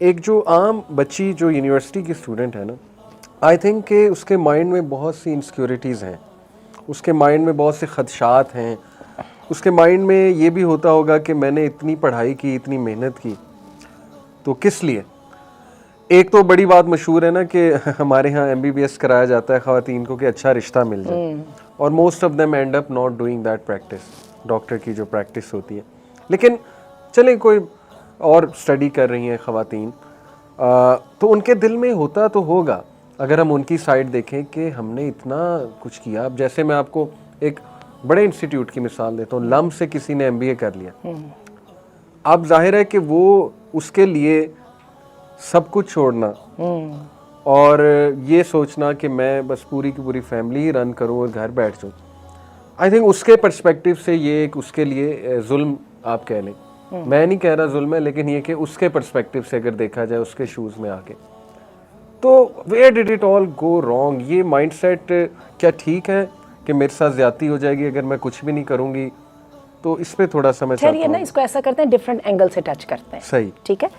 ایک جو عام بچی جو یونیورسٹی کی اسٹوڈنٹ ہے نا, آئی تھنک کہ اس کے مائنڈ میں بہت سی انسیکیورٹیز ہیں, اس کے مائنڈ میں بہت سے خدشات ہیں, اس کے مائنڈ میں یہ بھی ہوتا ہوگا کہ میں نے اتنی پڑھائی کی, اتنی محنت کی, تو کس لیے. ایک تو بڑی بات مشہور ہے نا کہ ہمارے ہاں MBBS کرایا جاتا ہے خواتین کو کہ اچھا رشتہ مل جائے, اور most of them and up not doing that practice, doctor کی جو پریکٹس ہوتی ہے. لیکن چلیں کوئی اور اسٹڈی کر رہی ہیں خواتین, تو ان کے دل میں ہوتا تو ہوگا, اگر ہم ان کی سائڈ دیکھیں کہ ہم نے اتنا کچھ کیا. اب جیسے میں آپ کو ایک بڑے انسٹیٹیوٹ کی مثال دیتا ہوں, لم سے کسی نے MBA کر لیا. اب ظاہر ہے کہ وہ اس کے لیے سب کچھ چھوڑنا اور یہ سوچنا کہ میں بس پوری کی پوری فیملی ہی رن کروں اور گھر بیٹھ جاؤں, آئی تھنک اس کے پرسپیکٹیو سے یہ ایک اس کے لیے ظلم آپ کہہ لیں. میں نہیں کہہ رہا ظلم ہے, لیکن یہ کہ اس کے پرسپیکٹیو سے اگر دیکھا جائے, اس کے شوز میں آ کے, تو where did it all go wrong. یہ مائنڈ سیٹ کیا ٹھیک ہے کہ میرے ساتھ زیادتی ہو جائے گی اگر میں کچھ بھی نہیں کروں گی؟ تو اس پہ تھوڑا سا میں چاہتا ہوں نا اس کو ایسا کرتے ہیں, ڈفرینٹ اینگل سے ٹچ کرتے ہیں. صحیح, ٹھیک ہے.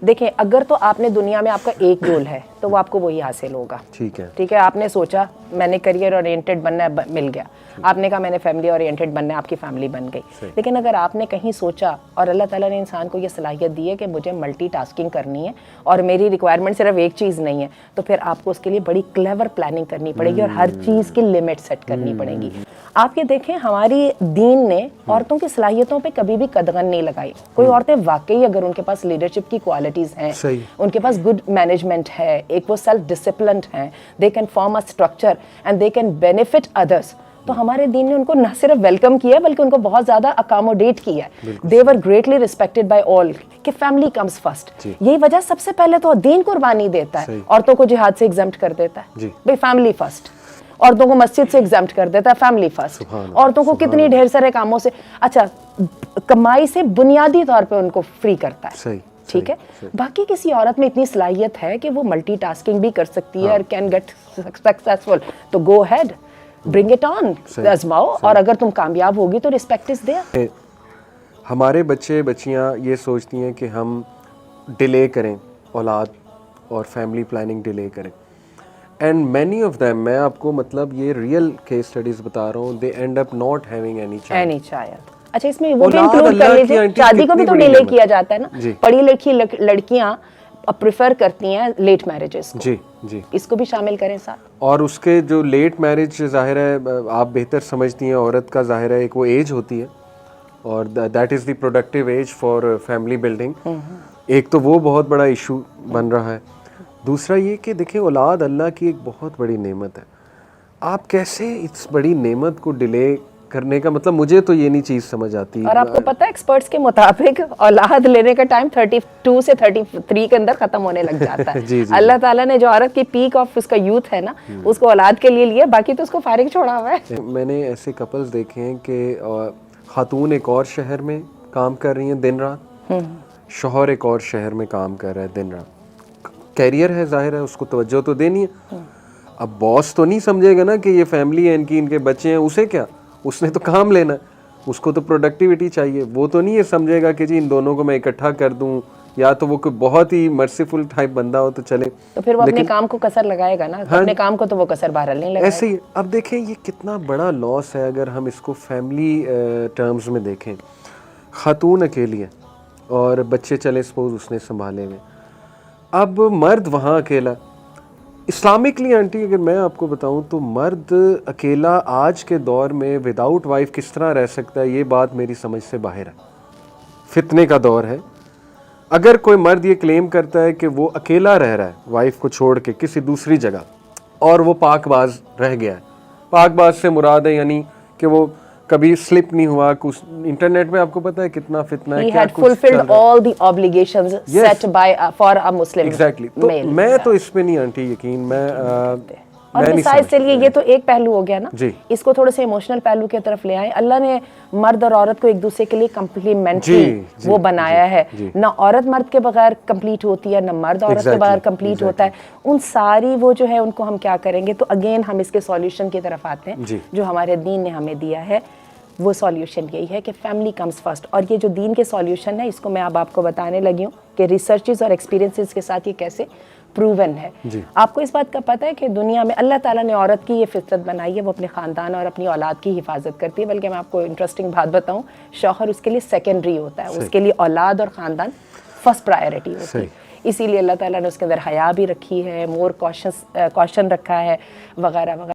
دیکھیں, اگر تو آپ نے دنیا میں آپ کا ایک گول ہے تو وہ آپ کو وہی حاصل ہوگا. ٹھیک ہے. ٹھیک ہے, آپ نے سوچا میں نے کریئر اورینٹڈ بننا ہے, مل گیا. آپ نے کہا میں نے فیملی اورینٹڈ بننا ہے, آپ کی فیملی بن گئی. لیکن اگر آپ نے کہیں سوچا اور اللہ تعالیٰ نے انسان کو یہ صلاحیت دی ہے کہ مجھے ملٹی ٹاسکنگ کرنی ہے اور میری ریکوائرمنٹ صرف ایک چیز نہیں ہے, تو پھر آپ کو اس کے لیے بڑی کلیور پلاننگ کرنی پڑے گی اور ہر چیز کی لمٹ سیٹ کرنی پڑے گی. آپ یہ دیکھیں, ہماری دین نے عورتوں کی صلاحیتوں پہ کبھی بھی قدغن نہیں لگائی. کوئی عورتیں واقعی اگر ان کے پاس لیڈرشپ کی کوالٹیز ہیں, ان کے پاس گڈ مینجمنٹ ہے, ایک وہ سیلف ڈسپلنڈ ہیں, they can form a structure and they can benefit others, تو ہمارے دین نے ان کو نہ صرف ویلکم کیا بلکہ ان کو بہت زیادہ اکاموڈیٹ کیا ہے. دے ور گریٹلی ریسپیکٹڈ بائی آل کہ فیملی کمز فرسٹ. یہی وجہ سب سے پہلے تو دین قربانی دیتا ہے, عورتوں کو جہاد سے ایگزمپٹ کر دیتا ہے, بھائی فیملی فرسٹ. عورتوں کو مسجد سے ایگزمپٹ کر دیتا ہے, فیملی فرسٹ. عورتوں کو کتنی ڈھیر سارے کاموں سے, اچھا کمائی سے بنیادی طور پہ ان کو فری کرتا ہے. ٹھیک ہے. باقی کسی عورت میں اتنی صلاحیت ہے کہ وہ ملٹی ٹاسکنگ بھی کر سکتی ہے اور کین گیٹ سکسیسفل, تو گو ہیڈ, برنگ اٹ آن, آزماؤ, اور اگر تم کامیاب ہوگی تو ریسپیکٹ از دیئر. ہمارے بچے بچیاں یہ سوچتی ہیں کہ ہم ڈیلے کریں اولاد اور فیملی پلاننگ ڈیلے کریں, اینڈ مینی آف دیم, میں آپ کو مطلب یہ ریئل کیس اسٹڈیز بتا رہا ہوں, they end up not having any child. اچھا, اس میں وہ بھی انکلوڈ کر لیجیے, شادی کو بھی تو ڈیلے کیا جاتا ہے نا. پڑھی لکھی لڑکیاں پریفر کرتی ہیں لیٹ میرجز کو, جی, اس کو بھی شامل کریں ساتھ. اور اس کے جو لیٹ میرج, ظاہر ہے آپ بہتر سمجھتی ہیں, عورت کا ظاہر ہے ایک وہ ایج ہوتی ہے اور that is the productive age for family building. ایک تو وہ بہت بڑا ایشو بن رہا ہے. دوسرا یہ کہ دیکھیں, اولاد اللہ کی ایک بہت بڑی نعمت ہے. آپ کیسے اس بڑی نعمت کو ڈیلے کرنے کا, مطلب مجھے تو یہ نہیں چیز سمجھ آتی. اور آپ کو پتہ ہے ایکسپرٹس کے مطابق اولاد لینے کا ٹائم 32 سے 33 کے اندر ختم ہونے لگ جاتا ہے. اللہ تعالیٰ نے جو عورت کی پیک آف اس کا یوتھ ہے نا, اس کو اولاد کے لیے لیا, باقی تو اس کو فارغ چھوڑا ہوا ہے. میں نے ایسے کپلز دیکھے ہیں کہ خاتون ایک اور شہر میں کام کر رہی ہیں دن رات, شوہر ایک اور شہر میں کام کر رہا ہے دن رات. کیریئر ہے, ظاہر ہے اس کو توجہ تو دینی ہے. اب باس تو نہیں سمجھے گا نا کہ یہ فیملی ہے ان کی, ان کے بچے ہیں, اسے کیا, اس نے تو کام لینا ہے, اس کو تو پروڈکٹیوٹی چاہیے. وہ تو نہیں یہ سمجھے گا کہ جی ان دونوں کو میں اکٹھا کر دوں, یا تو وہ کوئی بہت ہی مرسیفل ٹائپ بندہ ہو تو چلے, تو پھر وہ اپنے کام کو کسر لگائے گا نا, اپنے کام کو تو وہ کسر بہرحال نہیں لگائے گا. ایسے ہی اب دیکھیں یہ کتنا بڑا لاس ہے اگر ہم اس کو فیملی ٹرمز میں دیکھیں. خاتون اکیلی ہے اور بچے چلے سپوز اس نے سنبھالے ہوئے, اب مرد وہاں اکیلا. اسلامکلی آنٹی اگر میں آپ کو بتاؤں تو مرد اکیلا آج کے دور میں وداؤٹ وائف کس طرح رہ سکتا ہے, یہ بات میری سمجھ سے باہر ہے. فتنے کا دور ہے. اگر کوئی مرد یہ کلیم کرتا ہے کہ وہ اکیلا رہ رہا ہے وائف کو چھوڑ کے کسی دوسری جگہ, اور وہ پاک باز رہ گیا ہے, پاک باز سے مراد ہے یعنی کہ وہ کبھی سلپ نہیں ہوا. کچھ انٹرنیٹ پہ آپ کو پتہ ہے کتنا فتنہ ہے, He had fulfilled all the obligations set by for a Muslim exactly. تو میں تو اس پہ نہیں آنٹی یقین, میں اور بسائز چلیے یہ تو ایک پہلو ہو گیا نا, اس کو تھوڑے سے ایموشنل پہلو کی طرف لے آئیں. اللہ نے مرد اور عورت کو ایک دوسرے کے لیے کمپلیمنٹری وہ بنایا ہے, نہ عورت مرد کے بغیر کمپلیٹ ہوتی ہے, نہ مرد عورت کے بغیر کمپلیٹ ہوتا ہے. ان ساری وہ جو ہے ان کو ہم کیا کریں گے, تو اگین ہم اس کے سولوشن کی طرف آتے ہیں جو ہمارے دین نے ہمیں دیا ہے. وہ سولیوشن یہی ہے کہ فیملی کمز فرسٹ. اور یہ جو دین کے سولیوشن ہے اس کو میں اب آپ کو بتانے لگی ہوں کہ ریسرچز اور ایکسپیرینسز کے ساتھ یہ کیسے پروون ہے. آپ کو اس بات کا پتہ ہے کہ دنیا میں اللہ تعالیٰ نے عورت کی یہ فطرت بنائی ہے, وہ اپنے خاندان اور اپنی اولاد کی حفاظت کرتی ہے. بلکہ میں آپ کو انٹرسٹنگ بات بتاؤں, شوہر اس کے لیے سیکنڈری ہوتا ہے, اس کے لیے اولاد اور خاندان فرسٹ پرائیورٹی ہوتی ہے. اسی لیے اللہ تعالیٰ نے اس کے اندر حیا بھی رکھی ہے, مور کوشن رکھا ہے وغیرہ وغیرہ.